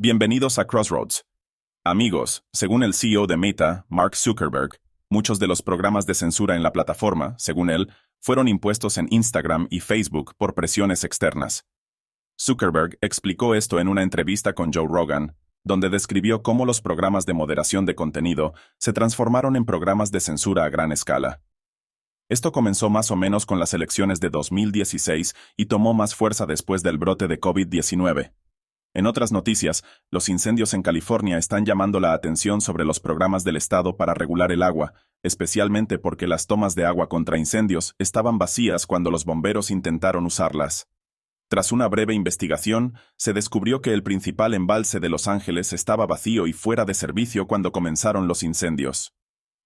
Bienvenidos a Crossroads. Amigos, según el CEO de Meta, Mark Zuckerberg, muchos de los programas de censura en la plataforma, según él, fueron impuestos en Instagram y Facebook por presiones externas. Zuckerberg explicó esto en una entrevista con Joe Rogan, donde describió cómo los programas de moderación de contenido se transformaron en programas de censura a gran escala. Esto comenzó más o menos con las elecciones de 2016 y tomó más fuerza después del brote de COVID-19. En otras noticias, los incendios en California están llamando la atención sobre los programas del Estado para regular el agua, especialmente porque las tomas de agua contra incendios estaban vacías cuando los bomberos intentaron usarlas. Tras una breve investigación, se descubrió que el principal embalse de Los Ángeles estaba vacío y fuera de servicio cuando comenzaron los incendios.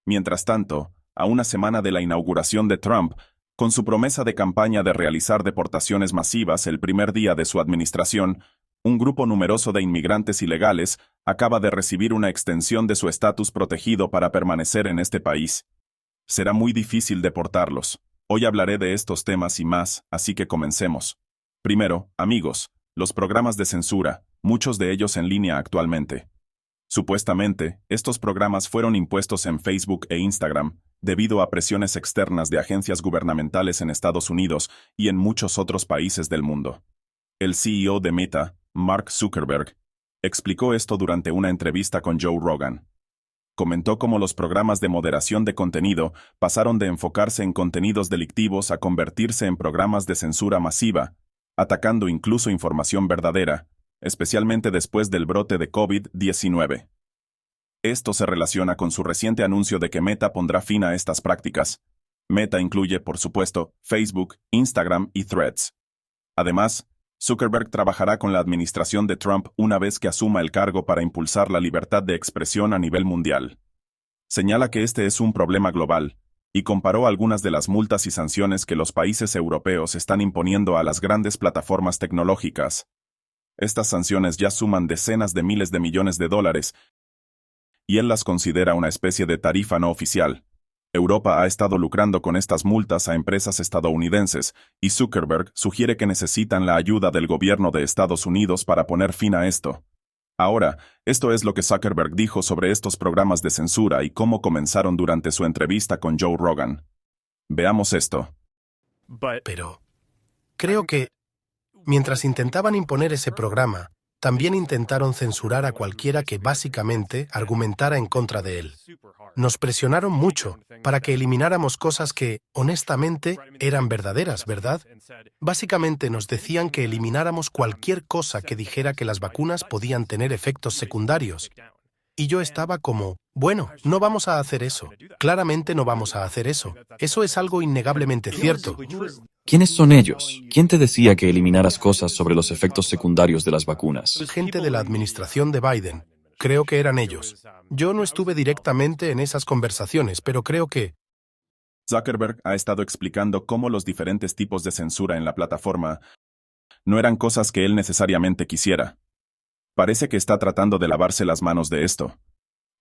Mientras tanto, a una semana de la inauguración de Trump, con su promesa de campaña de realizar deportaciones masivas el primer día de su administración, un grupo numeroso de inmigrantes ilegales acaba de recibir una extensión de su estatus protegido para permanecer en este país. Será muy difícil deportarlos. Hoy hablaré de estos temas y más, así que comencemos. Primero, amigos, los programas de censura, muchos de ellos en línea actualmente. Supuestamente, estos programas fueron impuestos en Facebook e Instagram, debido a presiones externas de agencias gubernamentales en Estados Unidos y en muchos otros países del mundo. El CEO de Meta, Mark Zuckerberg, explicó esto durante una entrevista con Joe Rogan. Comentó cómo los programas de moderación de contenido pasaron de enfocarse en contenidos delictivos a convertirse en programas de censura masiva, atacando incluso información verdadera, especialmente después del brote de COVID-19. Esto se relaciona con su reciente anuncio de que Meta pondrá fin a estas prácticas. Meta incluye, por supuesto, Facebook, Instagram y Threads. Además, Zuckerberg trabajará con la administración de Trump una vez que asuma el cargo para impulsar la libertad de expresión a nivel mundial. Señala que este es un problema global, y comparó algunas de las multas y sanciones que los países europeos están imponiendo a las grandes plataformas tecnológicas. Estas sanciones ya suman decenas de miles de millones de dólares, y él las considera una especie de tarifa no oficial. Europa ha estado lucrando con estas multas a empresas estadounidenses, y Zuckerberg sugiere que necesitan la ayuda del gobierno de Estados Unidos para poner fin a esto. Ahora, esto es lo que Zuckerberg dijo sobre estos programas de censura y cómo comenzaron durante su entrevista con Joe Rogan. Veamos esto. Pero creo que, mientras intentaban imponer ese programa, también intentaron censurar a cualquiera que básicamente argumentara en contra de él. Nos presionaron mucho para que elimináramos cosas que, honestamente, eran verdaderas, ¿verdad? Básicamente nos decían que elimináramos cualquier cosa que dijera que las vacunas podían tener efectos secundarios. Y yo estaba como, bueno, no vamos a hacer eso. Claramente no vamos a hacer eso. Eso es algo innegablemente cierto. ¿Quiénes son ellos? ¿Quién te decía que eliminaras cosas sobre los efectos secundarios de las vacunas? Gente de la administración de Biden. Creo que eran ellos. Yo no estuve directamente en esas conversaciones, pero creo que... Zuckerberg ha estado explicando cómo los diferentes tipos de censura en la plataforma no eran cosas que él necesariamente quisiera. Parece que está tratando de lavarse las manos de esto.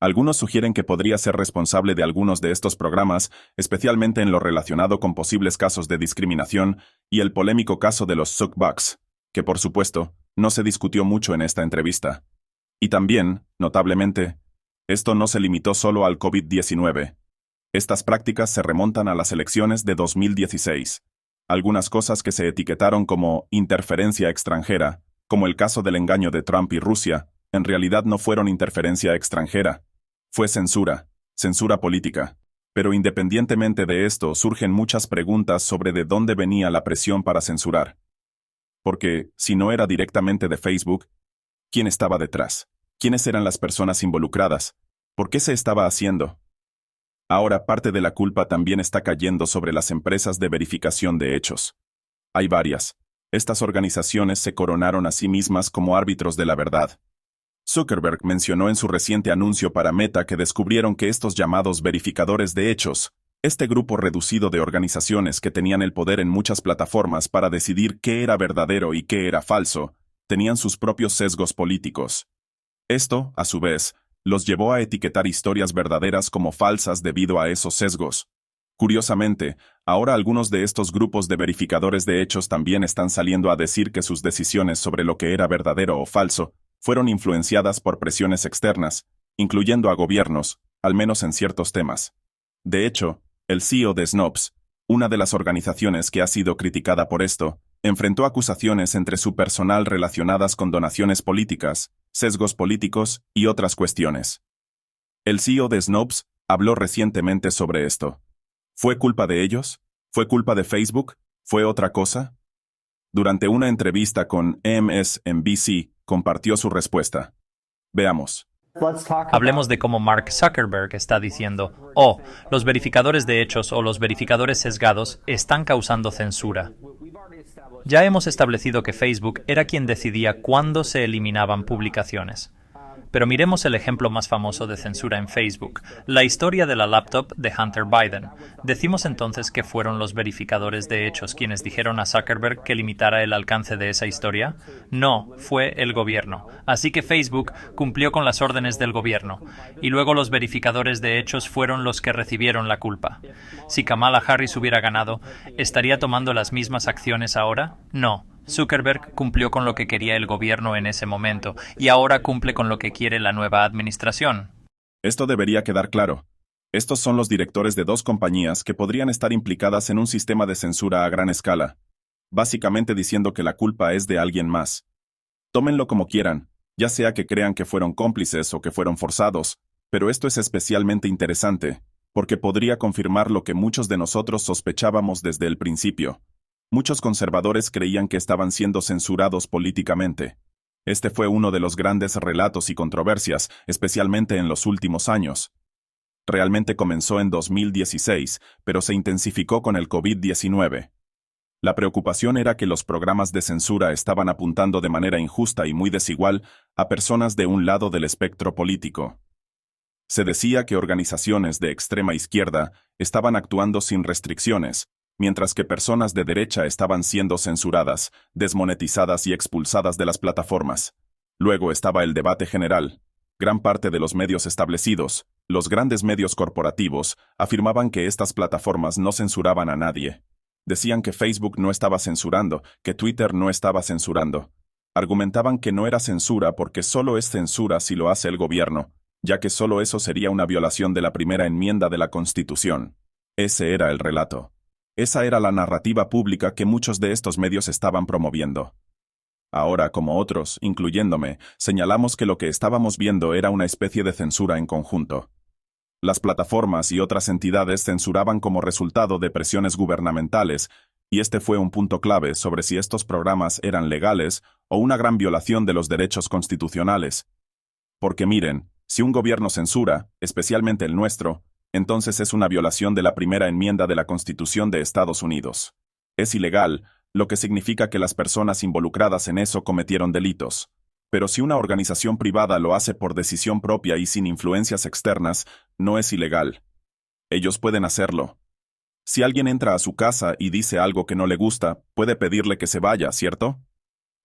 Algunos sugieren que podría ser responsable de algunos de estos programas, especialmente en lo relacionado con posibles casos de discriminación y el polémico caso de los Zuckbucks, que por supuesto, no se discutió mucho en esta entrevista. Y también, notablemente, esto no se limitó solo al COVID-19. Estas prácticas se remontan a las elecciones de 2016. Algunas cosas que se etiquetaron como interferencia extranjera, como el caso del engaño de Trump y Rusia, en realidad no fueron interferencia extranjera. Fue censura política. Pero independientemente de esto, surgen muchas preguntas sobre de dónde venía la presión para censurar. Porque, si no era directamente de Facebook, ¿quién estaba detrás? ¿Quiénes eran las personas involucradas? ¿Por qué se estaba haciendo? Ahora parte de la culpa también está cayendo sobre las empresas de verificación de hechos. Hay varias. Estas organizaciones se coronaron a sí mismas como árbitros de la verdad. Zuckerberg mencionó en su reciente anuncio para Meta que descubrieron que estos llamados verificadores de hechos, este grupo reducido de organizaciones que tenían el poder en muchas plataformas para decidir qué era verdadero y qué era falso, tenían sus propios sesgos políticos. Esto, a su vez, los llevó a etiquetar historias verdaderas como falsas debido a esos sesgos. Curiosamente, ahora algunos de estos grupos de verificadores de hechos también están saliendo a decir que sus decisiones sobre lo que era verdadero o falso fueron influenciadas por presiones externas, incluyendo a gobiernos, al menos en ciertos temas. De hecho, el CEO de Snopes, una de las organizaciones que ha sido criticada por esto, enfrentó acusaciones entre su personal relacionadas con donaciones políticas, sesgos políticos y otras cuestiones. El CEO de Snopes habló recientemente sobre esto. ¿Fue culpa de ellos? ¿Fue culpa de Facebook? ¿Fue otra cosa? Durante una entrevista con MSNBC, compartió su respuesta. Veamos. Hablemos de cómo Mark Zuckerberg está diciendo, los verificadores de hechos o los verificadores sesgados están causando censura. Ya hemos establecido que Facebook era quien decidía cuándo se eliminaban publicaciones. Pero miremos el ejemplo más famoso de censura en Facebook, la historia de la laptop de Hunter Biden. ¿Decimos entonces que fueron los verificadores de hechos quienes dijeron a Zuckerberg que limitara el alcance de esa historia? No, fue el gobierno. Así que Facebook cumplió con las órdenes del gobierno. Y luego los verificadores de hechos fueron los que recibieron la culpa. Si Kamala Harris hubiera ganado, ¿estaría tomando las mismas acciones ahora? No. Zuckerberg cumplió con lo que quería el gobierno en ese momento, y ahora cumple con lo que quiere la nueva administración. Esto debería quedar claro. Estos son los directores de dos compañías que podrían estar implicadas en un sistema de censura a gran escala, básicamente diciendo que la culpa es de alguien más. Tómenlo como quieran, ya sea que crean que fueron cómplices o que fueron forzados, pero esto es especialmente interesante, porque podría confirmar lo que muchos de nosotros sospechábamos desde el principio. Muchos conservadores creían que estaban siendo censurados políticamente. Este fue uno de los grandes relatos y controversias, especialmente en los últimos años. Realmente comenzó en 2016, pero se intensificó con el COVID-19. La preocupación era que los programas de censura estaban apuntando de manera injusta y muy desigual a personas de un lado del espectro político. Se decía que organizaciones de extrema izquierda estaban actuando sin restricciones, mientras que personas de derecha estaban siendo censuradas, desmonetizadas y expulsadas de las plataformas. Luego estaba el debate general. Gran parte de los medios establecidos, los grandes medios corporativos, afirmaban que estas plataformas no censuraban a nadie. Decían que Facebook no estaba censurando, que Twitter no estaba censurando. Argumentaban que no era censura porque solo es censura si lo hace el gobierno, ya que solo eso sería una violación de la primera enmienda de la Constitución. Ese era el relato. Esa era la narrativa pública que muchos de estos medios estaban promoviendo. Ahora, como otros, incluyéndome, señalamos que lo que estábamos viendo era una especie de censura en conjunto. Las plataformas y otras entidades censuraban como resultado de presiones gubernamentales, y este fue un punto clave sobre si estos programas eran legales o una gran violación de los derechos constitucionales. Porque miren, si un gobierno censura, especialmente el nuestro, entonces es una violación de la primera enmienda de la Constitución de Estados Unidos. Es ilegal, lo que significa que las personas involucradas en eso cometieron delitos. Pero si una organización privada lo hace por decisión propia y sin influencias externas, no es ilegal. Ellos pueden hacerlo. Si alguien entra a su casa y dice algo que no le gusta, puede pedirle que se vaya, ¿cierto?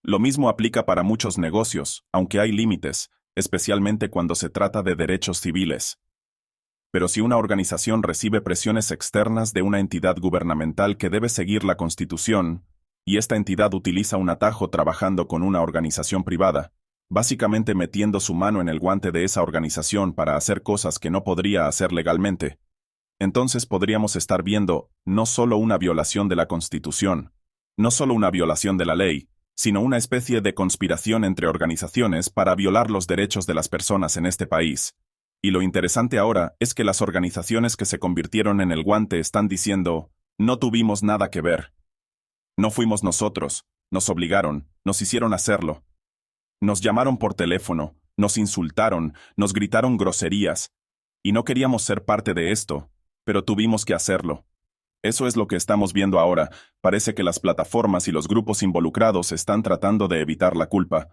Lo mismo aplica para muchos negocios, aunque hay límites, especialmente cuando se trata de derechos civiles. Pero si una organización recibe presiones externas de una entidad gubernamental que debe seguir la Constitución, y esta entidad utiliza un atajo trabajando con una organización privada, básicamente metiendo su mano en el guante de esa organización para hacer cosas que no podría hacer legalmente, entonces podríamos estar viendo no solo una violación de la Constitución, no solo una violación de la ley, sino una especie de conspiración entre organizaciones para violar los derechos de las personas en este país. Y lo interesante ahora es que las organizaciones que se convirtieron en el guante están diciendo, no tuvimos nada que ver. No fuimos nosotros, nos obligaron, nos hicieron hacerlo. Nos llamaron por teléfono, nos insultaron, nos gritaron groserías. Y no queríamos ser parte de esto, pero tuvimos que hacerlo. Eso es lo que estamos viendo ahora. Parece que las plataformas y los grupos involucrados están tratando de evitar la culpa.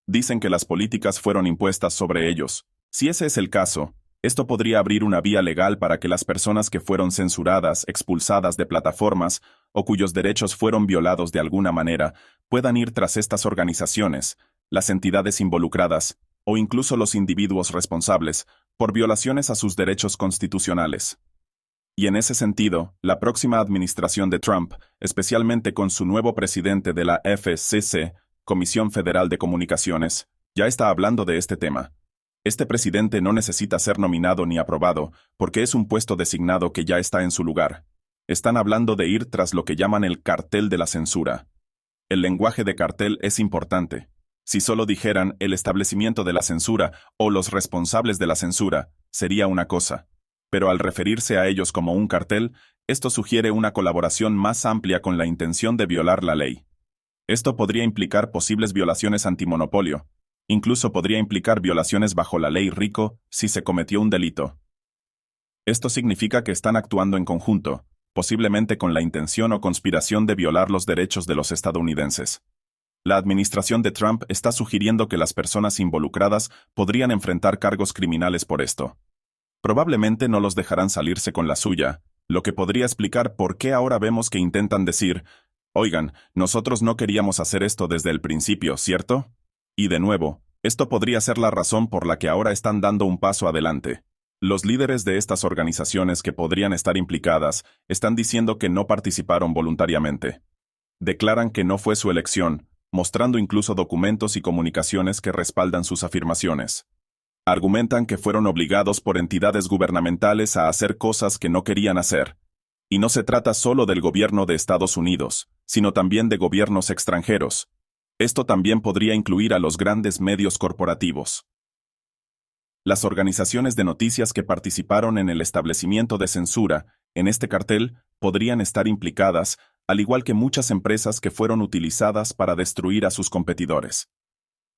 Dicen que las políticas fueron impuestas sobre ellos. Si ese es el caso, esto podría abrir una vía legal para que las personas que fueron censuradas, expulsadas de plataformas, o cuyos derechos fueron violados de alguna manera, puedan ir tras estas organizaciones, las entidades involucradas, o incluso los individuos responsables, por violaciones a sus derechos constitucionales. Y en ese sentido, la próxima administración de Trump, especialmente con su nuevo presidente de la FCC, Comisión Federal de Comunicaciones, Ya está hablando de este tema. Este presidente no necesita ser nominado ni aprobado, porque es un puesto designado que ya está en su lugar. Están hablando de ir tras lo que llaman el cartel de la censura. El lenguaje de cartel es importante. Si solo dijeran el establecimiento de la censura o los responsables de la censura, sería una cosa. Pero al referirse a ellos como un cartel, esto sugiere una colaboración más amplia con la intención de violar la ley. Esto podría implicar posibles violaciones antimonopolio. Incluso podría implicar violaciones bajo la ley RICO si se cometió un delito. Esto significa que están actuando en conjunto, posiblemente con la intención o conspiración de violar los derechos de los estadounidenses. La administración de Trump está sugiriendo que las personas involucradas podrían enfrentar cargos criminales por esto. Probablemente no los dejarán salirse con la suya, lo que podría explicar por qué ahora vemos que intentan decir, oigan, nosotros no queríamos hacer esto desde el principio, ¿cierto? Y de nuevo, esto podría ser la razón por la que ahora están dando un paso adelante. Los líderes de estas organizaciones que podrían estar implicadas están diciendo que no participaron voluntariamente. Declaran que no fue su elección, mostrando incluso documentos y comunicaciones que respaldan sus afirmaciones. Argumentan que fueron obligados por entidades gubernamentales a hacer cosas que no querían hacer. Y no se trata solo del gobierno de Estados Unidos, sino también de gobiernos extranjeros. Esto también podría incluir a los grandes medios corporativos. Las organizaciones de noticias que participaron en el establecimiento de censura en este cartel podrían estar implicadas, al igual que muchas empresas que fueron utilizadas para destruir a sus competidores.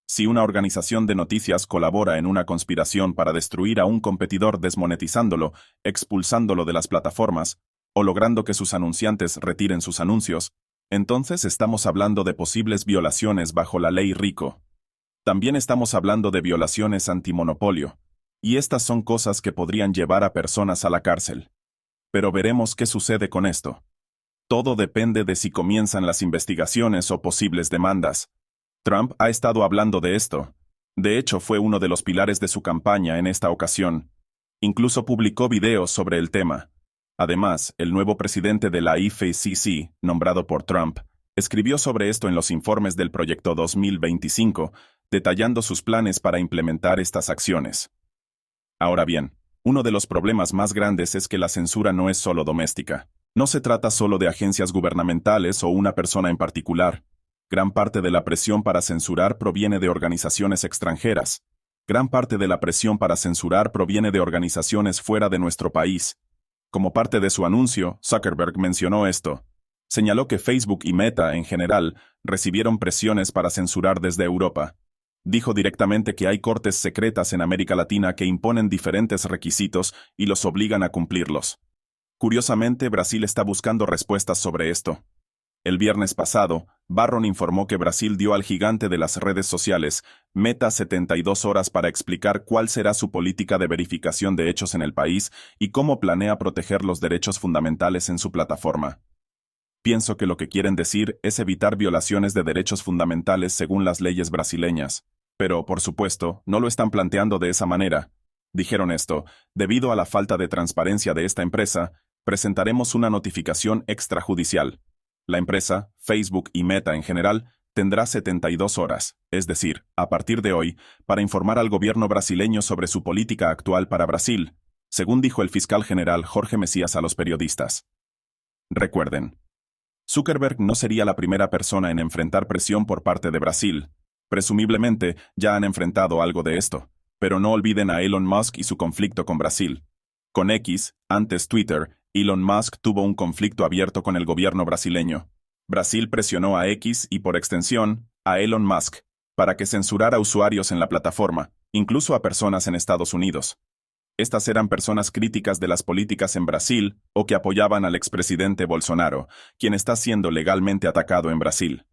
Si una organización de noticias colabora en una conspiración para destruir a un competidor desmonetizándolo, expulsándolo de las plataformas, o logrando que sus anunciantes retiren sus anuncios, entonces estamos hablando de posibles violaciones bajo la ley RICO. También estamos hablando de violaciones antimonopolio, y estas son cosas que podrían llevar a personas a la cárcel. Pero veremos qué sucede con esto. Todo depende de si comienzan las investigaciones o posibles demandas. Trump ha estado hablando de esto. De hecho, fue uno de los pilares de su campaña en esta ocasión. Incluso publicó videos sobre el tema. Además, el nuevo presidente de la FCC, nombrado por Trump, escribió sobre esto en los informes del Proyecto 2025, detallando sus planes para implementar estas acciones. Ahora bien, uno de los problemas más grandes es que la censura no es solo doméstica. No se trata solo de agencias gubernamentales o una persona en particular. Gran parte de la presión para censurar proviene de organizaciones extranjeras. Gran parte de la presión para censurar proviene de organizaciones fuera de nuestro país. Como parte de su anuncio, Zuckerberg mencionó esto. Señaló que Facebook y Meta, en general, recibieron presiones para censurar desde Europa. Dijo directamente que hay cortes secretas en América Latina que imponen diferentes requisitos y los obligan a cumplirlos. Curiosamente, Brasil está buscando respuestas sobre esto. El viernes pasado, Barron informó que Brasil dio al gigante de las redes sociales, Meta, 72 horas para explicar cuál será su política de verificación de hechos en el país y cómo planea proteger los derechos fundamentales en su plataforma. Pienso que lo que quieren decir es evitar violaciones de derechos fundamentales según las leyes brasileñas. Pero, por supuesto, no lo están planteando de esa manera. Dijeron esto, debido a la falta de transparencia de esta empresa, presentaremos una notificación extrajudicial. La empresa, Facebook y Meta en general, tendrá 72 horas, es decir, a partir de hoy, para informar al gobierno brasileño sobre su política actual para Brasil, según dijo el fiscal general Jorge Mesías a los periodistas. Recuerden, Zuckerberg no sería la primera persona en enfrentar presión por parte de Brasil. Presumiblemente, ya han enfrentado algo de esto, pero no olviden a Elon Musk y su conflicto con Brasil. Con X, antes Twitter, Elon Musk tuvo un conflicto abierto con el gobierno brasileño. Brasil presionó a X y, por extensión, a Elon Musk, para que censurara usuarios en la plataforma, incluso a personas en Estados Unidos. Estas eran personas críticas de las políticas en Brasil o que apoyaban al expresidente Bolsonaro, quien está siendo legalmente atacado en Brasil.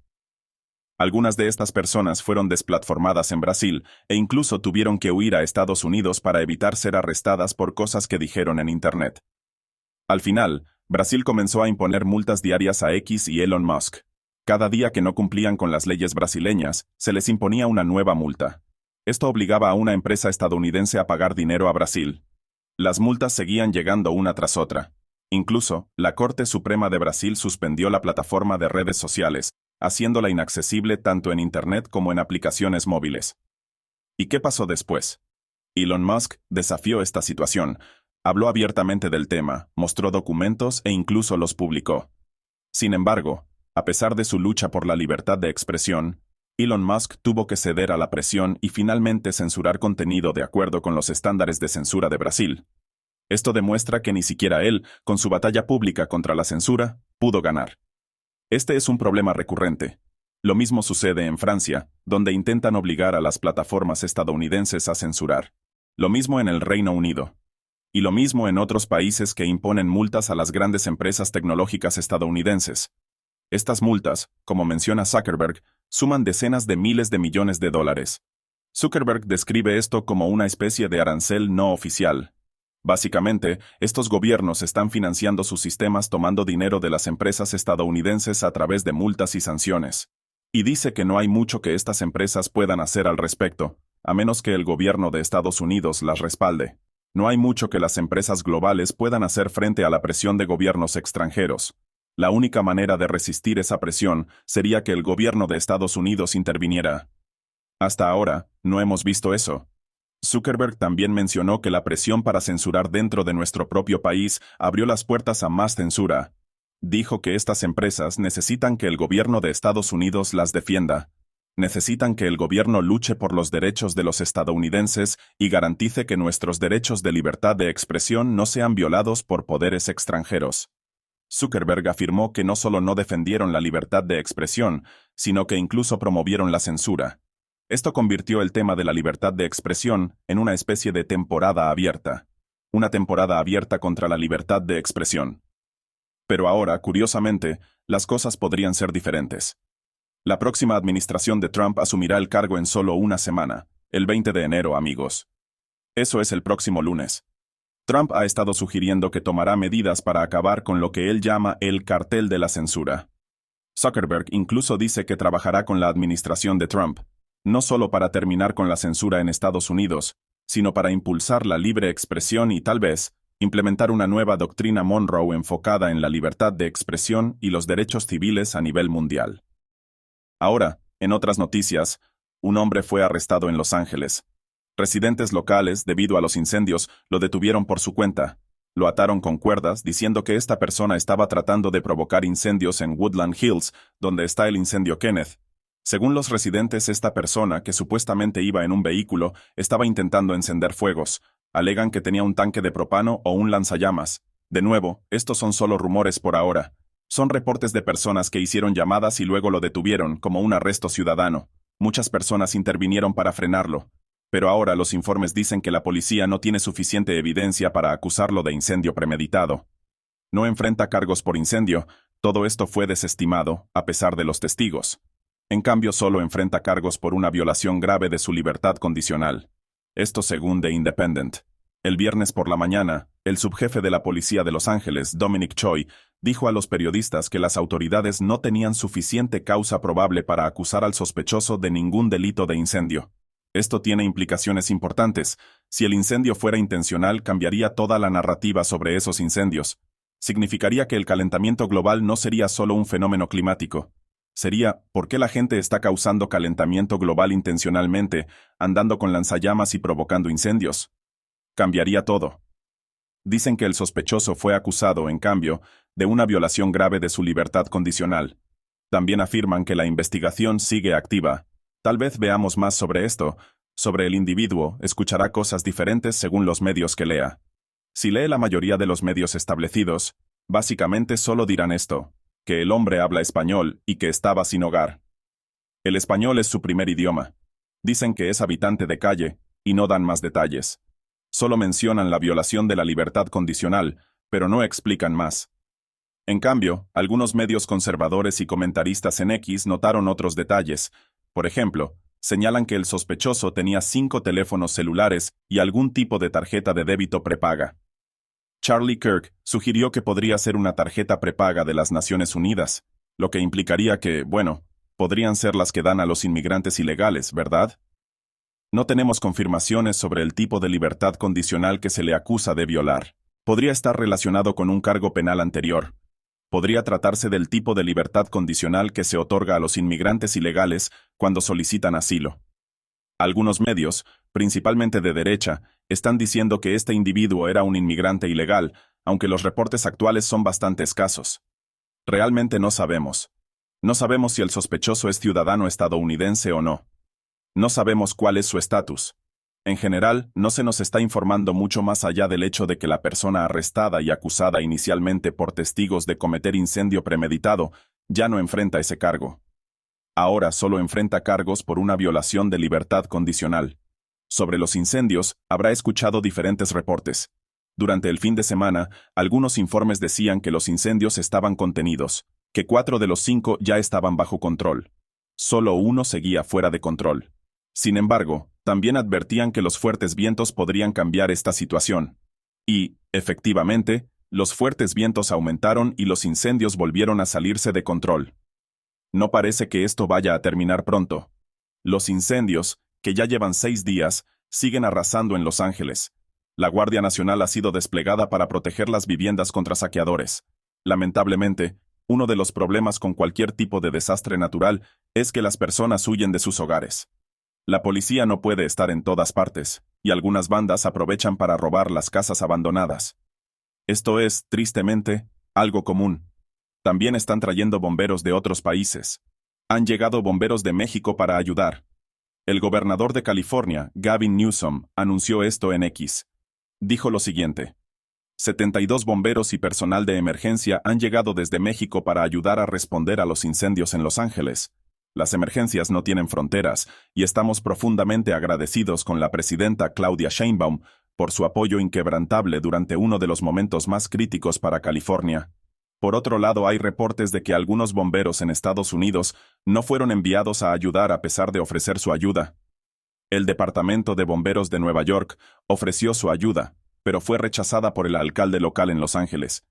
Algunas de estas personas fueron desplatformadas en Brasil e incluso tuvieron que huir a Estados Unidos para evitar ser arrestadas por cosas que dijeron en Internet. Al final, Brasil comenzó a imponer multas diarias a X y Elon Musk. Cada día que no cumplían con las leyes brasileñas, se les imponía una nueva multa. Esto obligaba a una empresa estadounidense a pagar dinero a Brasil. Las multas seguían llegando una tras otra. Incluso, la Corte Suprema de Brasil suspendió la plataforma de redes sociales, haciéndola inaccesible tanto en Internet como en aplicaciones móviles. ¿Y qué pasó después? Elon Musk desafió esta situación, habló abiertamente del tema, mostró documentos e incluso los publicó. Sin embargo, a pesar de su lucha por la libertad de expresión, Elon Musk tuvo que ceder a la presión y finalmente censurar contenido de acuerdo con los estándares de censura de Brasil. Esto demuestra que ni siquiera él, con su batalla pública contra la censura, pudo ganar. Este es un problema recurrente. Lo mismo sucede en Francia, donde intentan obligar a las plataformas estadounidenses a censurar. Lo mismo en el Reino Unido. Y lo mismo en otros países que imponen multas a las grandes empresas tecnológicas estadounidenses. Estas multas, como menciona Zuckerberg, suman decenas de miles de millones de dólares. Zuckerberg describe esto como una especie de arancel no oficial. Básicamente, estos gobiernos están financiando sus sistemas tomando dinero de las empresas estadounidenses a través de multas y sanciones. Y dice que no hay mucho que estas empresas puedan hacer al respecto, a menos que el gobierno de Estados Unidos las respalde. No hay mucho que las empresas globales puedan hacer frente a la presión de gobiernos extranjeros. La única manera de resistir esa presión sería que el gobierno de Estados Unidos interviniera. Hasta ahora, no hemos visto eso. Zuckerberg también mencionó que la presión para censurar dentro de nuestro propio país abrió las puertas a más censura. Dijo que estas empresas necesitan que el gobierno de Estados Unidos las defienda. Necesitan que el gobierno luche por los derechos de los estadounidenses y garantice que nuestros derechos de libertad de expresión no sean violados por poderes extranjeros. Zuckerberg afirmó que no solo no defendieron la libertad de expresión, sino que incluso promovieron la censura. Esto convirtió el tema de la libertad de expresión en una especie de temporada abierta. Una temporada abierta contra la libertad de expresión. Pero ahora, curiosamente, las cosas podrían ser diferentes. La próxima administración de Trump asumirá el cargo en solo una semana, el 20 de enero, amigos. Eso es el próximo lunes. Trump ha estado sugiriendo que tomará medidas para acabar con lo que él llama el cartel de la censura. Zuckerberg incluso dice que trabajará con la administración de Trump, no solo para terminar con la censura en Estados Unidos, sino para impulsar la libre expresión y tal vez implementar una nueva doctrina Monroe enfocada en la libertad de expresión y los derechos civiles a nivel mundial. Ahora, en otras noticias, un hombre fue arrestado en Los Ángeles. Residentes locales, debido a los incendios, lo detuvieron por su cuenta. Lo ataron con cuerdas, diciendo que esta persona estaba tratando de provocar incendios en Woodland Hills, donde está el incendio Kenneth. Según los residentes, esta persona, que supuestamente iba en un vehículo, estaba intentando encender fuegos. Alegan que tenía un tanque de propano o un lanzallamas. De nuevo, estos son solo rumores por ahora. Son reportes de personas que hicieron llamadas y luego lo detuvieron, como un arresto ciudadano. Muchas personas intervinieron para frenarlo. Pero ahora los informes dicen que la policía no tiene suficiente evidencia para acusarlo de incendio premeditado. No enfrenta cargos por incendio, todo esto fue desestimado, a pesar de los testigos. En cambio, solo enfrenta cargos por una violación grave de su libertad condicional. Esto según The Independent. El viernes por la mañana, el subjefe de la policía de Los Ángeles, Dominic Choi, dijo a los periodistas que las autoridades no tenían suficiente causa probable para acusar al sospechoso de ningún delito de incendio. Esto tiene implicaciones importantes. Si el incendio fuera intencional, cambiaría toda la narrativa sobre esos incendios. Significaría que el calentamiento global no sería solo un fenómeno climático. Sería, ¿por qué la gente está causando calentamiento global intencionalmente, andando con lanzallamas y provocando incendios? Cambiaría todo. Dicen que el sospechoso fue acusado, en cambio, de una violación grave de su libertad condicional. También afirman que la investigación sigue activa. Tal vez veamos más sobre esto. Sobre el individuo, escuchará cosas diferentes según los medios que lea. Si lee la mayoría de los medios establecidos, básicamente solo dirán esto, que el hombre habla español y que estaba sin hogar. El español es su primer idioma. Dicen que es habitante de calle, y no dan más detalles. Solo mencionan la violación de la libertad condicional, pero no explican más. En cambio, algunos medios conservadores y comentaristas en X notaron otros detalles. Por ejemplo, señalan que el sospechoso tenía 5 teléfonos celulares y algún tipo de tarjeta de débito prepaga. Charlie Kirk sugirió que podría ser una tarjeta prepaga de las Naciones Unidas, lo que implicaría que, bueno, podrían ser las que dan a los inmigrantes ilegales, ¿verdad? No tenemos confirmaciones sobre el tipo de libertad condicional que se le acusa de violar. Podría estar relacionado con un cargo penal anterior. Podría tratarse del tipo de libertad condicional que se otorga a los inmigrantes ilegales cuando solicitan asilo. Algunos medios, principalmente de derecha, están diciendo que este individuo era un inmigrante ilegal, aunque los reportes actuales son bastante escasos. Realmente no sabemos. No sabemos si el sospechoso es ciudadano estadounidense o no. No sabemos cuál es su estatus. En general, no se nos está informando mucho más allá del hecho de que la persona arrestada y acusada inicialmente por testigos de cometer incendio premeditado ya no enfrenta ese cargo. Ahora solo enfrenta cargos por una violación de libertad condicional. Sobre los incendios, habrá escuchado diferentes reportes. Durante el fin de semana, algunos informes decían que los incendios estaban contenidos, que 4 de los 5 ya estaban bajo control. Solo uno seguía fuera de control. Sin embargo, también advertían que los fuertes vientos podrían cambiar esta situación. Y, efectivamente, los fuertes vientos aumentaron y los incendios volvieron a salirse de control. No parece que esto vaya a terminar pronto. Los incendios, que ya llevan 6 días, siguen arrasando en Los Ángeles. La Guardia Nacional ha sido desplegada para proteger las viviendas contra saqueadores. Lamentablemente, uno de los problemas con cualquier tipo de desastre natural es que las personas huyen de sus hogares. La policía no puede estar en todas partes, y algunas bandas aprovechan para robar las casas abandonadas. Esto es, tristemente, algo común. También están trayendo bomberos de otros países. Han llegado bomberos de México para ayudar. El gobernador de California, Gavin Newsom, anunció esto en X. Dijo lo siguiente: 72 bomberos y personal de emergencia han llegado desde México para ayudar a responder a los incendios en Los Ángeles. Las emergencias no tienen fronteras, y estamos profundamente agradecidos con la presidenta Claudia Sheinbaum por su apoyo inquebrantable durante uno de los momentos más críticos para California. Por otro lado, hay reportes de que algunos bomberos en Estados Unidos no fueron enviados a ayudar a pesar de ofrecer su ayuda. El Departamento de Bomberos de Nueva York ofreció su ayuda, pero fue rechazada por el alcalde local en Los Ángeles.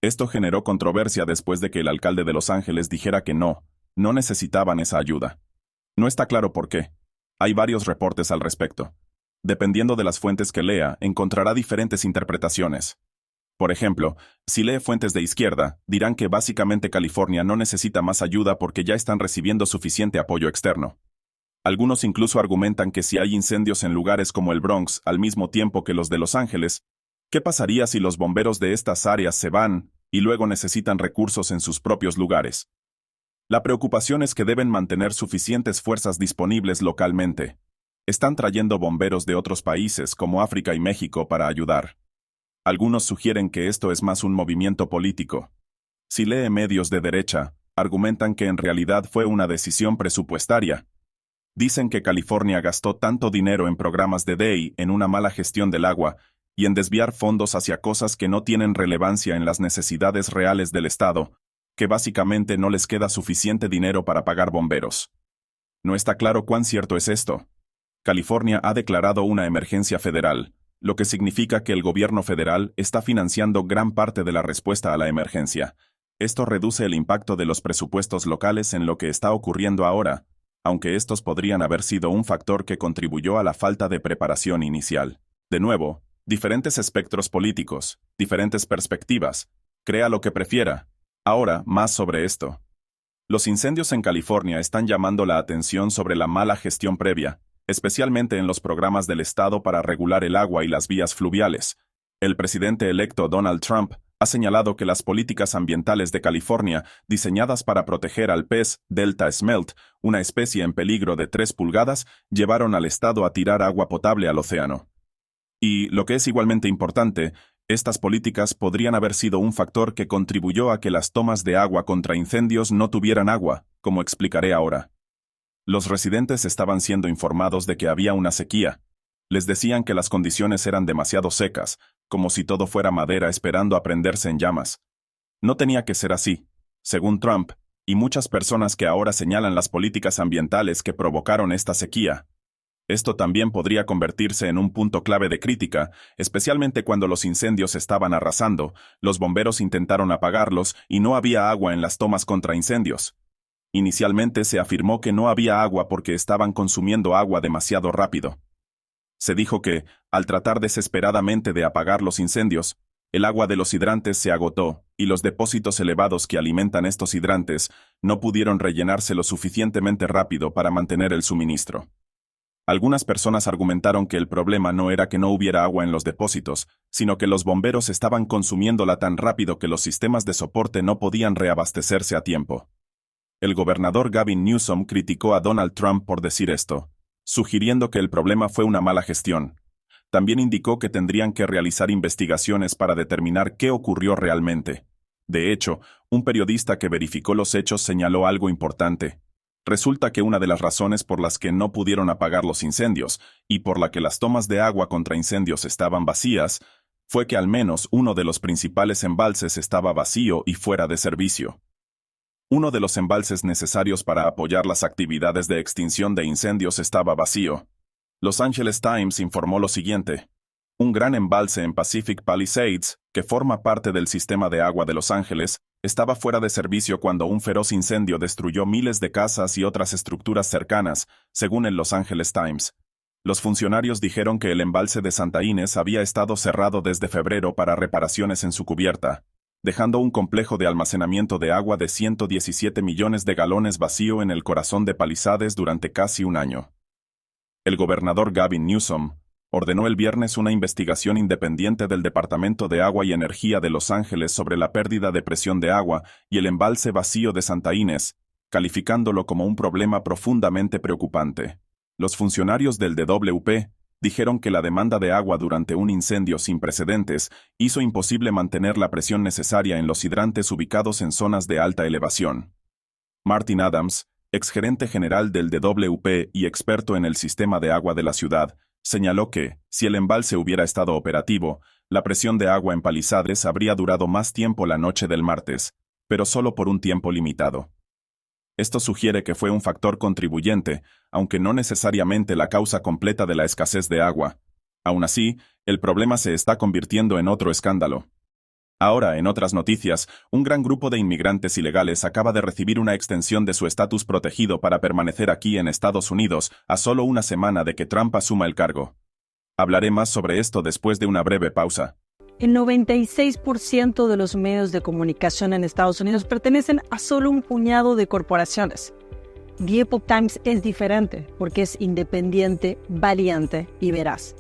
Esto generó controversia después de que el alcalde de Los Ángeles dijera que no necesitaban esa ayuda. No está claro por qué. Hay varios reportes al respecto. Dependiendo de las fuentes que lea, encontrará diferentes interpretaciones. Por ejemplo, si lee fuentes de izquierda, dirán que básicamente California no necesita más ayuda porque ya están recibiendo suficiente apoyo externo. Algunos incluso argumentan que si hay incendios en lugares como el Bronx al mismo tiempo que los de Los Ángeles, ¿qué pasaría si los bomberos de estas áreas se van y luego necesitan recursos en sus propios lugares? La preocupación es que deben mantener suficientes fuerzas disponibles localmente. Están trayendo bomberos de otros países como África y México para ayudar. Algunos sugieren que esto es más un movimiento político. Si lee medios de derecha, argumentan que en realidad fue una decisión presupuestaria. Dicen que California gastó tanto dinero en programas de DEI en una mala gestión del agua y en desviar fondos hacia cosas que no tienen relevancia en las necesidades reales del Estado, que básicamente no les queda suficiente dinero para pagar bomberos. No está claro cuán cierto es esto. California ha declarado una emergencia federal, lo que significa que el gobierno federal está financiando gran parte de la respuesta a la emergencia. Esto reduce el impacto de los presupuestos locales en lo que está ocurriendo ahora, aunque estos podrían haber sido un factor que contribuyó a la falta de preparación inicial. De nuevo, diferentes espectros políticos, diferentes perspectivas. Crea lo que prefiera. Ahora, más sobre esto. Los incendios en California están llamando la atención sobre la mala gestión previa, especialmente en los programas del Estado para regular el agua y las vías fluviales. El presidente electo Donald Trump ha señalado que las políticas ambientales de California, diseñadas para proteger al pez Delta Smelt, una especie en peligro de 3 pulgadas, llevaron al Estado a tirar agua potable al océano. Y, lo que es igualmente importante, estas políticas podrían haber sido un factor que contribuyó a que las tomas de agua contra incendios no tuvieran agua, como explicaré ahora. Los residentes estaban siendo informados de que había una sequía. Les decían que las condiciones eran demasiado secas, como si todo fuera madera esperando a prenderse en llamas. No tenía que ser así, según Trump, y muchas personas que ahora señalan las políticas ambientales que provocaron esta sequía. Esto también podría convertirse en un punto clave de crítica, especialmente cuando los incendios estaban arrasando, los bomberos intentaron apagarlos y no había agua en las tomas contra incendios. Inicialmente se afirmó que no había agua porque estaban consumiendo agua demasiado rápido. Se dijo que, al tratar desesperadamente de apagar los incendios, el agua de los hidrantes se agotó, y los depósitos elevados que alimentan estos hidrantes no pudieron rellenarse lo suficientemente rápido para mantener el suministro. Algunas personas argumentaron que el problema no era que no hubiera agua en los depósitos, sino que los bomberos estaban consumiéndola tan rápido que los sistemas de soporte no podían reabastecerse a tiempo. El gobernador Gavin Newsom criticó a Donald Trump por decir esto, sugiriendo que el problema fue una mala gestión. También indicó que tendrían que realizar investigaciones para determinar qué ocurrió realmente. De hecho, un periodista que verificó los hechos señaló algo importante. Resulta que una de las razones por las que no pudieron apagar los incendios y por la que las tomas de agua contra incendios estaban vacías, fue que al menos uno de los principales embalses estaba vacío y fuera de servicio. Uno de los embalses necesarios para apoyar las actividades de extinción de incendios estaba vacío. Los Angeles Times informó lo siguiente. Un gran embalse en Pacific Palisades, que forma parte del sistema de agua de Los Ángeles, estaba fuera de servicio cuando un feroz incendio destruyó miles de casas y otras estructuras cercanas, según el Los Angeles Times. Los funcionarios dijeron que el embalse de Santa Ynez había estado cerrado desde febrero para reparaciones en su cubierta, dejando un complejo de almacenamiento de agua de 117 millones de galones vacío en el corazón de Palisades durante casi un año. El gobernador Gavin Newsom ordenó el viernes una investigación independiente del Departamento de Agua y Energía de Los Ángeles sobre la pérdida de presión de agua y el embalse vacío de Santa Ynez, calificándolo como un problema profundamente preocupante. Los funcionarios del DWP dijeron que la demanda de agua durante un incendio sin precedentes hizo imposible mantener la presión necesaria en los hidrantes ubicados en zonas de alta elevación. Martin Adams, exgerente general del DWP y experto en el sistema de agua de la ciudad, señaló que, si el embalse hubiera estado operativo, la presión de agua en Palisades habría durado más tiempo la noche del martes, pero solo por un tiempo limitado. Esto sugiere que fue un factor contribuyente, aunque no necesariamente la causa completa de la escasez de agua. Aún así, el problema se está convirtiendo en otro escándalo. Ahora, en otras noticias, un gran grupo de inmigrantes ilegales acaba de recibir una extensión de su estatus protegido para permanecer aquí en Estados Unidos a solo una semana de que Trump asuma el cargo. Hablaré más sobre esto después de una breve pausa. El 96% de los medios de comunicación en Estados Unidos pertenecen a solo un puñado de corporaciones. The Epoch Times es diferente porque es independiente, valiente y veraz.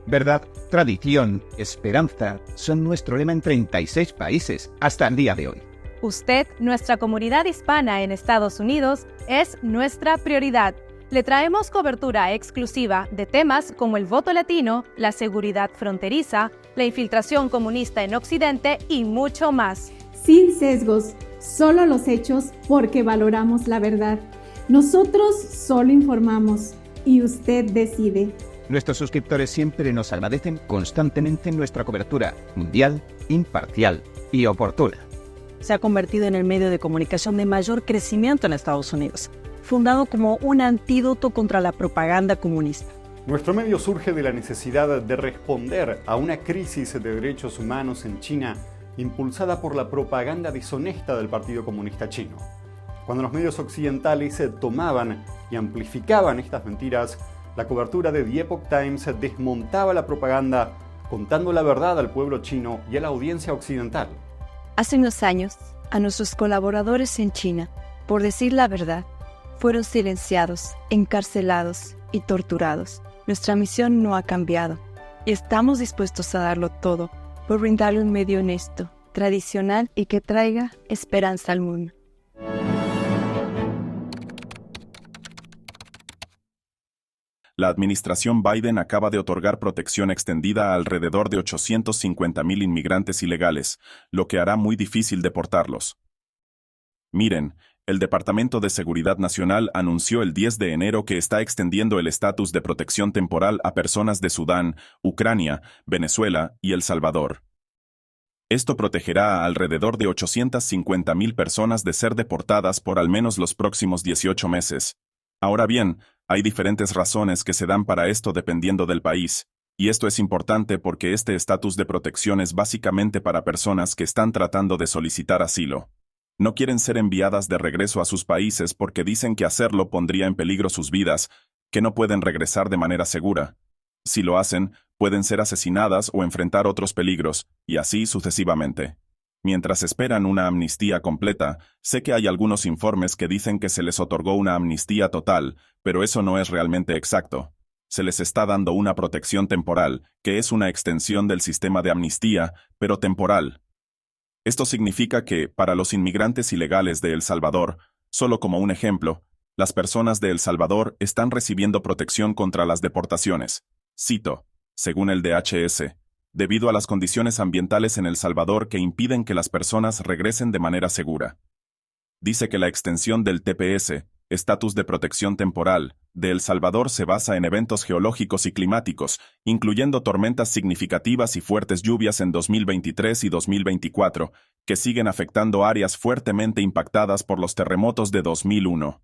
Verdad, tradición, esperanza son nuestro lema en 36 países hasta el día de hoy. Usted, nuestra comunidad hispana en Estados Unidos, es nuestra prioridad. Le traemos cobertura exclusiva de temas como el voto latino, la seguridad fronteriza, la infiltración comunista en Occidente y mucho más. Sin sesgos, solo los hechos porque valoramos la verdad. Nosotros solo informamos y usted decide. Nuestros suscriptores siempre nos agradecen constantemente nuestra cobertura mundial, imparcial y oportuna. Se ha convertido en el medio de comunicación de mayor crecimiento en Estados Unidos, fundado como un antídoto contra la propaganda comunista. Nuestro medio surge de la necesidad de responder a una crisis de derechos humanos en China impulsada por la propaganda deshonesta del Partido Comunista Chino. Cuando los medios occidentales tomaban y amplificaban estas mentiras, la cobertura de The Epoch Times desmontaba la propaganda, contando la verdad al pueblo chino y a la audiencia occidental. Hace unos años, a nuestros colaboradores en China, por decir la verdad, fueron silenciados, encarcelados y torturados. Nuestra misión no ha cambiado y estamos dispuestos a darlo todo por brindarle un medio honesto, tradicional y que traiga esperanza al mundo. La administración Biden acaba de otorgar protección extendida a alrededor de 850,000 inmigrantes ilegales, lo que hará muy difícil deportarlos. Miren, el Departamento de Seguridad Nacional anunció el 10 de enero que está extendiendo el estatus de protección temporal a personas de Sudán, Ucrania, Venezuela y El Salvador. Esto protegerá a alrededor de 850,000 personas de ser deportadas por al menos los próximos 18 meses. Ahora bien, hay diferentes razones que se dan para esto dependiendo del país, y esto es importante porque este estatus de protección es básicamente para personas que están tratando de solicitar asilo. No quieren ser enviadas de regreso a sus países porque dicen que hacerlo pondría en peligro sus vidas, que no pueden regresar de manera segura. Si lo hacen, pueden ser asesinadas o enfrentar otros peligros, y así sucesivamente. Mientras esperan una amnistía completa, sé que hay algunos informes que dicen que se les otorgó una amnistía total, pero eso no es realmente exacto. se les está dando una protección temporal, que es una extensión del sistema de amnistía, pero temporal. Esto significa que, para los inmigrantes ilegales de El Salvador, solo como un ejemplo, las personas de El Salvador están recibiendo protección contra las deportaciones. Cito, según el DHS, debido a las condiciones ambientales en El Salvador que impiden que las personas regresen de manera segura. Dice que la extensión del TPS, Estatus de Protección Temporal, de El Salvador se basa en eventos geológicos y climáticos, incluyendo tormentas significativas y fuertes lluvias en 2023 y 2024, que siguen afectando áreas fuertemente impactadas por los terremotos de 2001.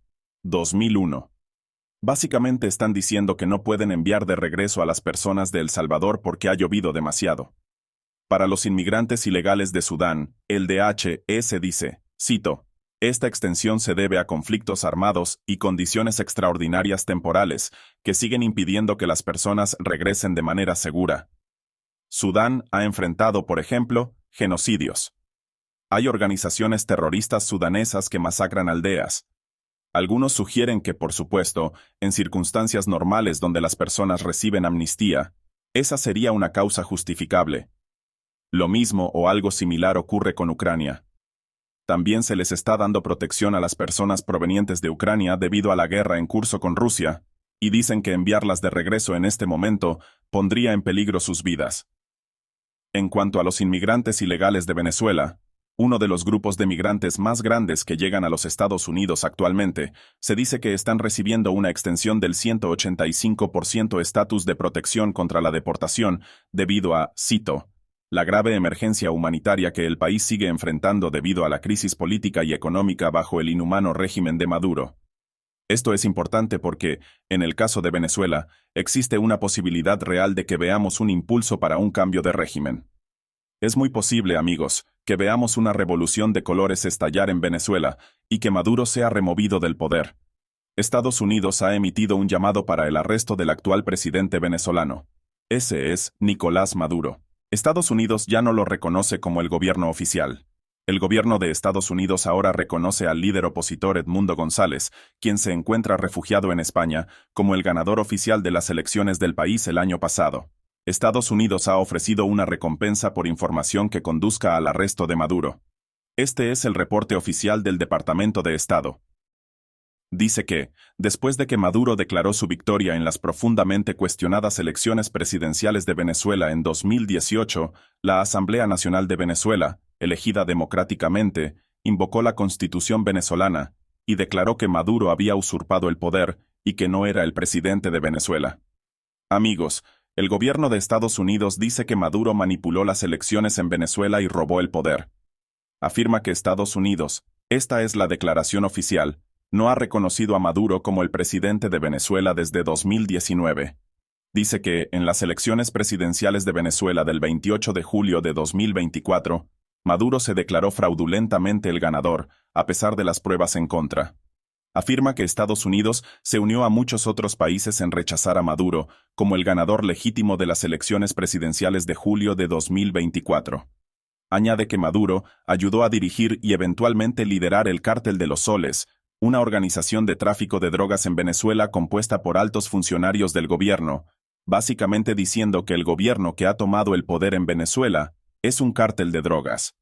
Básicamente están diciendo que no pueden enviar de regreso a las personas de El Salvador porque ha llovido demasiado. Para los inmigrantes ilegales de Sudán, el DHS dice, cito, esta extensión se debe a conflictos armados y condiciones extraordinarias temporales que siguen impidiendo que las personas regresen de manera segura. Sudán ha enfrentado, por ejemplo, genocidios. Hay organizaciones terroristas sudanesas que masacran aldeas. Algunos sugieren que, por supuesto, en circunstancias normales donde las personas reciben amnistía, esa sería una causa justificable. Lo mismo o algo similar ocurre con Ucrania. También se les está dando protección a las personas provenientes de Ucrania debido a la guerra en curso con Rusia, y dicen que enviarlas de regreso en este momento pondría en peligro sus vidas. En cuanto a los inmigrantes ilegales de Venezuela, uno de los grupos de migrantes más grandes que llegan a los Estados Unidos actualmente, se dice que están recibiendo una extensión del 185% estatus de protección contra la deportación debido a, cito, la grave emergencia humanitaria que el país sigue enfrentando debido a la crisis política y económica bajo el inhumano régimen de Maduro. Esto es importante porque, en el caso de Venezuela, existe una posibilidad real de que veamos un impulso para un cambio de régimen. Es muy posible, amigos, que veamos una revolución de colores estallar en Venezuela y que Maduro sea removido del poder. Estados Unidos ha emitido un llamado para el arresto del actual presidente venezolano. Ese es Nicolás Maduro. Estados Unidos ya no lo reconoce como el gobierno oficial. El gobierno de Estados Unidos ahora reconoce al líder opositor Edmundo González, quien se encuentra refugiado en España, como el ganador oficial de las elecciones del país el año pasado. Estados Unidos ha ofrecido una recompensa por información que conduzca al arresto de Maduro. Este es el reporte oficial del Departamento de Estado. Dice que, después de que Maduro declaró su victoria en las profundamente cuestionadas elecciones presidenciales de Venezuela en 2018, la Asamblea Nacional de Venezuela, elegida democráticamente, invocó la Constitución venezolana y declaró que Maduro había usurpado el poder y que no era el presidente de Venezuela. Amigos, el gobierno de Estados Unidos dice que Maduro manipuló las elecciones en Venezuela y robó el poder. Afirma que Estados Unidos, esta es la declaración oficial, no ha reconocido a Maduro como el presidente de Venezuela desde 2019. Dice que, en las elecciones presidenciales de Venezuela del 28 de julio de 2024, Maduro se declaró fraudulentamente el ganador, a pesar de las pruebas en contra. Afirma que Estados Unidos se unió a muchos otros países en rechazar a Maduro como el ganador legítimo de las elecciones presidenciales de julio de 2024. Añade que Maduro ayudó a dirigir y eventualmente liderar el Cártel de los Soles, una organización de tráfico de drogas en Venezuela compuesta por altos funcionarios del gobierno, básicamente diciendo que el gobierno que ha tomado el poder en Venezuela es un cártel de drogas.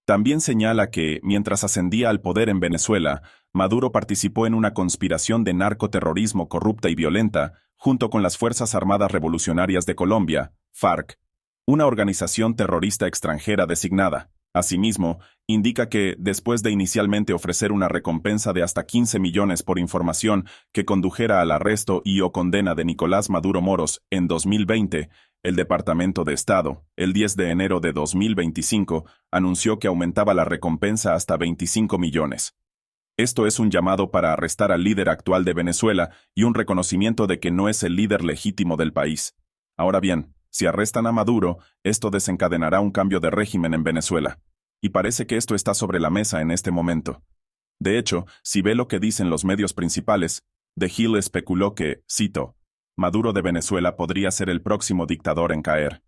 También señala que, mientras ascendía al poder en Venezuela, Maduro participó en una conspiración de narcoterrorismo corrupta y violenta, junto con las Fuerzas Armadas Revolucionarias de Colombia, FARC, una organización terrorista extranjera designada. Asimismo, indica que, después de inicialmente ofrecer una recompensa de hasta 15 millones por información que condujera al arresto y o condena de Nicolás Maduro Moros en 2020, el Departamento de Estado, el 10 de enero de 2025, anunció que aumentaba la recompensa hasta 25 millones. Esto es un llamado para arrestar al líder actual de Venezuela y un reconocimiento de que no es el líder legítimo del país. Ahora bien, si arrestan a Maduro, esto desencadenará un cambio de régimen en Venezuela. Y parece que esto está sobre la mesa en este momento. De hecho, si ve lo que dicen los medios principales, The Hill especuló que, cito, Maduro de Venezuela podría ser el próximo dictador en caer.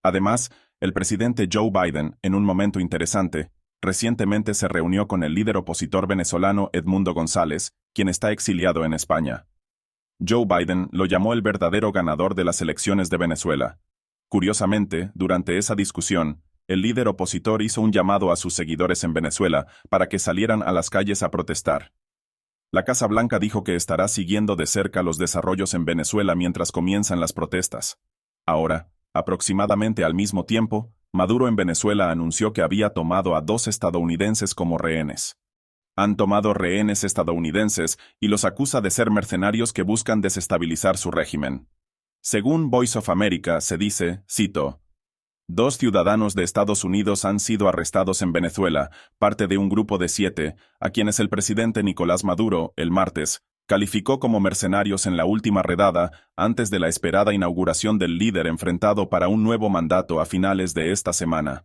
Además, el presidente Joe Biden, en un momento interesante, recientemente se reunió con el líder opositor venezolano Edmundo González, quien está exiliado en España. Joe Biden lo llamó el verdadero ganador de las elecciones de Venezuela. Curiosamente, durante esa discusión, el líder opositor hizo un llamado a sus seguidores en Venezuela para que salieran a las calles a protestar. La Casa Blanca dijo que estará siguiendo de cerca los desarrollos en Venezuela mientras comienzan las protestas. Ahora, aproximadamente al mismo tiempo, Maduro en Venezuela anunció que había tomado a 2 estadounidenses como rehenes. Han tomado rehenes estadounidenses y los acusa de ser mercenarios que buscan desestabilizar su régimen. Según Voice of America, se dice, cito, 2 ciudadanos de Estados Unidos han sido arrestados en Venezuela, parte de un grupo de 7, a quienes el presidente Nicolás Maduro, el martes, calificó como mercenarios en la última redada antes de la esperada inauguración del líder enfrentado para un nuevo mandato a finales de esta semana.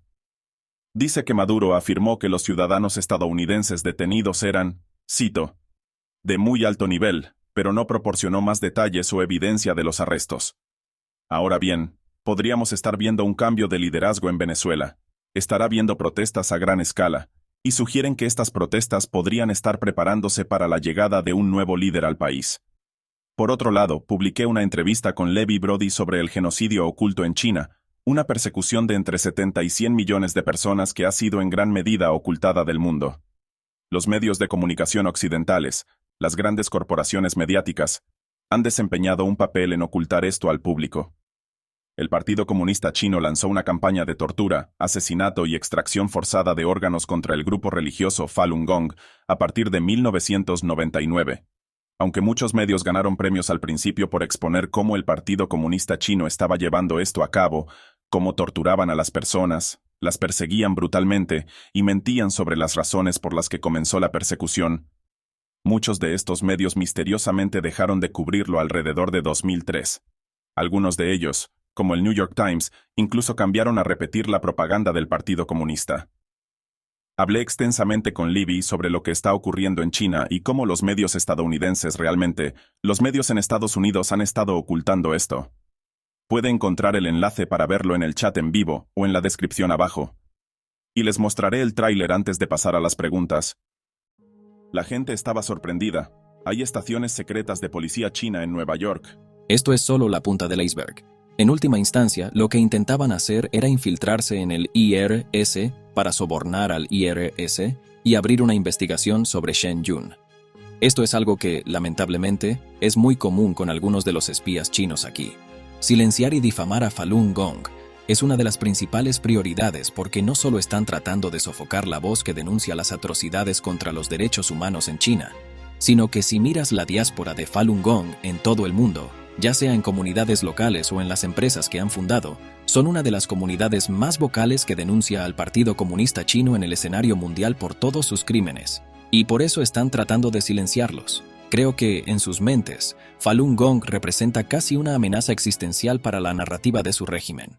Dice que Maduro afirmó que los ciudadanos estadounidenses detenidos eran, cito, de muy alto nivel, pero no proporcionó más detalles o evidencia de los arrestos. Ahora bien, podríamos estar viendo un cambio de liderazgo en Venezuela. Estará habiendo protestas a gran escala, y sugieren que estas protestas podrían estar preparándose para la llegada de un nuevo líder al país. Por otro lado, publiqué una entrevista con Levi Brody sobre el genocidio oculto en China, una persecución de entre 70 y 100 millones de personas que ha sido en gran medida ocultada del mundo. Los medios de comunicación occidentales, las grandes corporaciones mediáticas, han desempeñado un papel en ocultar esto al público. El Partido Comunista Chino lanzó una campaña de tortura, asesinato y extracción forzada de órganos contra el grupo religioso Falun Gong a partir de 1999. Aunque muchos medios ganaron premios al principio por exponer cómo el Partido Comunista Chino estaba llevando esto a cabo, cómo torturaban a las personas, las perseguían brutalmente y mentían sobre las razones por las que comenzó la persecución, muchos de estos medios misteriosamente dejaron de cubrirlo alrededor de 2003. Algunos de ellos, como el New York Times, incluso cambiaron a repetir la propaganda del Partido Comunista. Hablé extensamente con Libby sobre lo que está ocurriendo en China y cómo los medios estadounidenses los medios en Estados Unidos han estado ocultando esto. Puede encontrar el enlace para verlo en el chat en vivo o en la descripción abajo. Y les mostraré el tráiler antes de pasar a las preguntas. La gente estaba sorprendida. Hay estaciones secretas de policía china en Nueva York. Esto es solo la punta del iceberg. En última instancia, lo que intentaban hacer era infiltrarse en el IRS para sobornar al IRS y abrir una investigación sobre Shen Yun. Esto es algo que, lamentablemente, es muy común con algunos de los espías chinos aquí. Silenciar y difamar a Falun Gong es una de las principales prioridades porque no solo están tratando de sofocar la voz que denuncia las atrocidades contra los derechos humanos en China, sino que si miras la diáspora de Falun Gong en todo el mundo, ya sea en comunidades locales o en las empresas que han fundado, son una de las comunidades más vocales que denuncia al Partido Comunista Chino en el escenario mundial por todos sus crímenes, y por eso están tratando de silenciarlos. Creo que, en sus mentes, Falun Gong representa casi una amenaza existencial para la narrativa de su régimen.